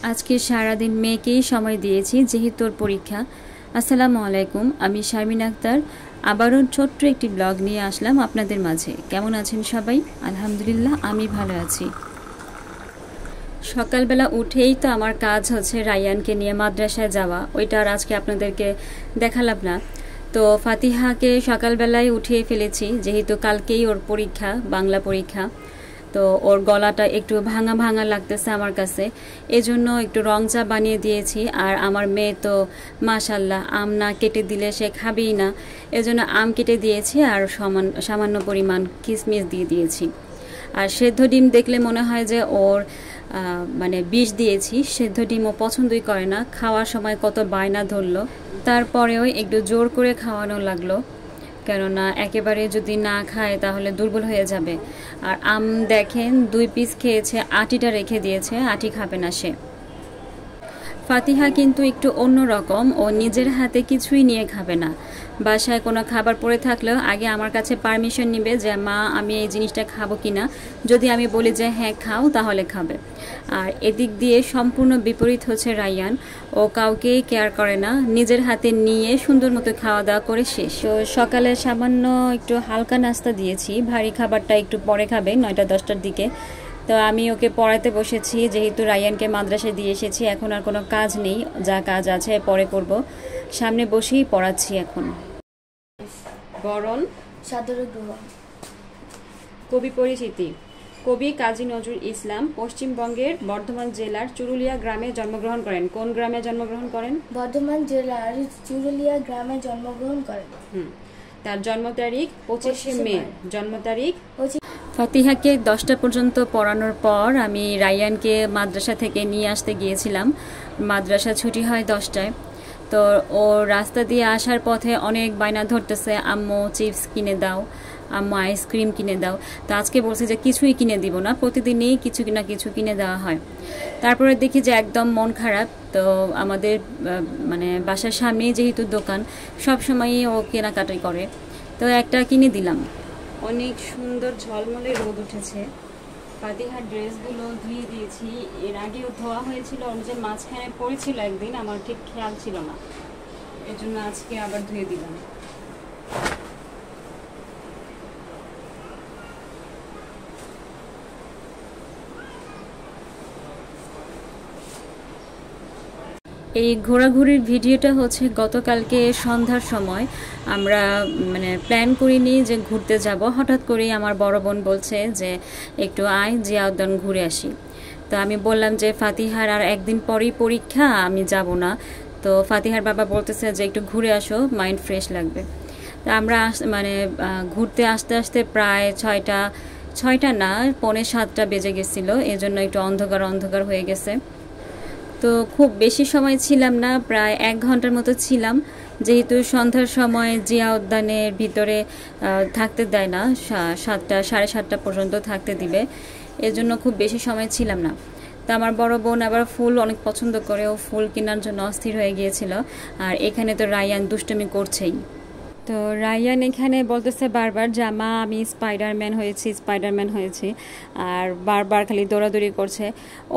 আজকে সারাদিন মেয়েকেই সময় দিয়েছি যেহেতু ওর পরীক্ষা। আসসালামু আলাইকুম, আমি শারমিন আক্তার আবারও ছোট্ট একটি ব্লগ নিয়ে আসলাম আপনাদের মাঝে। কেমন আছেন সবাই? আলহামদুলিল্লাহ, আমি ভালো আছি। সকালবেলা উঠেই তো আমার কাজ হচ্ছে রায়ানকে নিয়ে মাদ্রাসায় যাওয়া, ওইটা আর আজকে আপনাদেরকে দেখালাম না। তো ফাতিহাকে সকালবেলায় উঠিয়ে ফেলেছি যেহেতু কালকেই ওর পরীক্ষা, বাংলা পরীক্ষা। তো ওর গলাটা একটু ভাঙা ভাঙা লাগতেছে আমার কাছে, এজন্য একটু রং চা বানিয়ে দিয়েছি। আর আমার মেয়ে তো মাশাল্লাহ আম না কেটে দিলে সে খাবেই না, এজন্য আম কেটে দিয়েছি আর সামান্য পরিমাণ কিশমিশ দিয়ে দিয়েছি। আর সেদ্ধ ডিম দেখলে মনে হয় যে ওর মানে বিষ দিয়েছি। সেদ্ধ ডিম ও পছন্দই করে না, খাওয়ার সময় কত বায়না ধরলো, তারপরেও একটু জোর করে খাওয়ানো লাগলো, কেননা একেবারে যদি না খায় তাহলে দুর্বল হয়ে যাবে। আর আম দেখেন 2 পিস খেয়েছে, আটিটা রেখে দিয়েছে, আটি খাবে না সে। ফাতিহা কিন্তু একটু অন্য রকম, ও নিজের হাতে কিছুই নিয়ে খাবে না। বাসায় কোনো খাবার পড়ে থাকলেও আগে আমার কাছে পারমিশন নেবে যে মা আমি এই জিনিসটা খাবো কিনা। যদি আমি বলি যে হ্যাঁ খাও তাহলে খাবে। আর এদিক দিয়ে সম্পূর্ণ বিপরীত হচ্ছে রায়ান, ও কাউকেই কেয়ার করে না, নিজের হাতে নিয়ে সুন্দর মতো খাওয়া দাওয়া করে শেষ। তো সকালে সামান্য একটু হালকা নাস্তা দিয়েছি, ভারী খাবারটা একটু পরে খাবে 9টা-10টার দিকে। তো আমি ওকে পড়াতে বসেছি, যেহেতু রায়ানকে মাদ্রাসায় দিয়ে এসেছি, এখন আর কোনো কাজ নেই, যা কাজ আছে পরে করব। সামনে বসেই পড়াচ্ছি এখন। বরণ সাদরে গ্রহণ। কবি পরিচিতি। কবি কাজী নজরুল ইসলাম পশ্চিমবঙ্গের বর্ধমান জেলার চুরুলিয়া গ্রামে জন্মগ্রহণ করেন। কোন গ্রামে জন্মগ্রহণ করেন? বর্ধমান জেলার চুরুলিয়া গ্রামে জন্মগ্রহণ করেন। তার জন্ম তারিখ 25শে মে। জন্ম তারিখ। 25। ফাতিহাকে 10টা পর্যন্ত পড়ানোর পর আমি রায়ানকে মাদ্রাসা থেকে নিয়ে আসতে গিয়েছিলাম। মাদ্রাসা ছুটি হয় 10টায়। তো ও রাস্তা দিয়ে আসার পথে অনেক বায়না ধরতেছে, আম্মু চিপস কিনে দাও, আম্মু আইসক্রিম কিনে দাও। তো আজকে বলছে যে কিছুই কিনে দিব না, প্রতিদিনই কিছু না কিছু কিনে দেওয়া হয়। তারপরে দেখি যে একদম মন খারাপ। তো আমাদের মানে বাসার সামনেই যেহেতু দোকান, সব সময়ই ও কেনাকাটি করে, তো একটা কিনে দিলাম। অনেক সুন্দর ঝলমলে রোদ উঠেছে। ফাতিহার ড্রেসগুলো ধুয়ে দিয়েছি, এর আগেও ধোয়া হয়েছিল, যে মাঝখানে পড়েছিল একদিন, আমার ঠিক খেয়াল ছিল না, এর জন্য আজকে আবার ধুয়ে দিলাম। এই ঘোরাঘুরির ভিডিওটা হচ্ছে গতকালকে সন্ধ্যার সময়। আমরা মানে প্ল্যান করিনি যে ঘুরতে যাব, হঠাৎ করেই আমার বড় বোন বলছে যে একটু আয় জিয়া উদ্যান ঘুরে আসি। তো আমি বললাম যে ফাতিহার আর একদিন পরেই পরীক্ষা, আমি যাব না। তো ফাতিহার বাবা বলতেছে যে একটু ঘুরে আসো, মাইন্ড ফ্রেশ লাগবে। তো আমরা মানে ঘুরতে আসতে আসতে প্রায় 6টা না 6:45 বেজে গেছিলো, এজন্য একটু অন্ধকার অন্ধকার হয়ে গেছে। তো খুব বেশি সময় ছিলাম না, প্রায় 1 ঘন্টার মতো ছিলাম, যেহেতু সন্ধ্যার সময় জিয়া উদ্যানের ভিতরে থাকতে দেয় না, 7টা 7:30 পর্যন্ত থাকতে দিবে, এজন্য খুব বেশি সময় ছিলাম না। তো আমার বড় বোন আবার ফুল অনেক পছন্দ করে, ও ফুল কেনার জন্য অস্থির হয়ে গিয়েছিল। আর এখানে তো রায়ান দুষ্টুমি করছেই। তো রায়ান এখানে বলতেছে বারবার যে মা আমি স্পাইডারম্যান হয়েছি, আর বারবার খালি দৌড়াদৌড়ি করছে।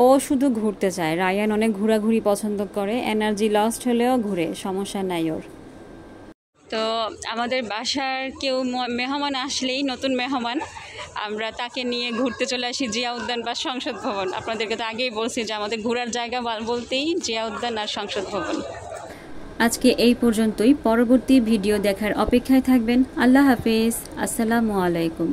ও শুধু ঘুরতে চায়, রায়ান অনেক ঘোরাঘুরি পছন্দ করে, এনার্জি লস্ট হলেও ঘুরে, সমস্যা নাই ওর। তো আমাদের বাসার কেউ মেহমান আসলেই, নতুন মেহমান, আমরা তাকে নিয়ে ঘুরতে চলে আসি জিয়া উদ্যান বা সংসদ ভবন। আপনাদেরকে তো আগেই বলছি যে আমাদের ঘোরার জায়গা বলতেই জিয়া উদ্যান আর সংসদ ভবন। আজকে এই পর্যন্তই, পরবর্তী ভিডিও দেখার অপেক্ষায় থাকবেন। আল্লাহ হাফেজ, আসসালামু আলাইকুম।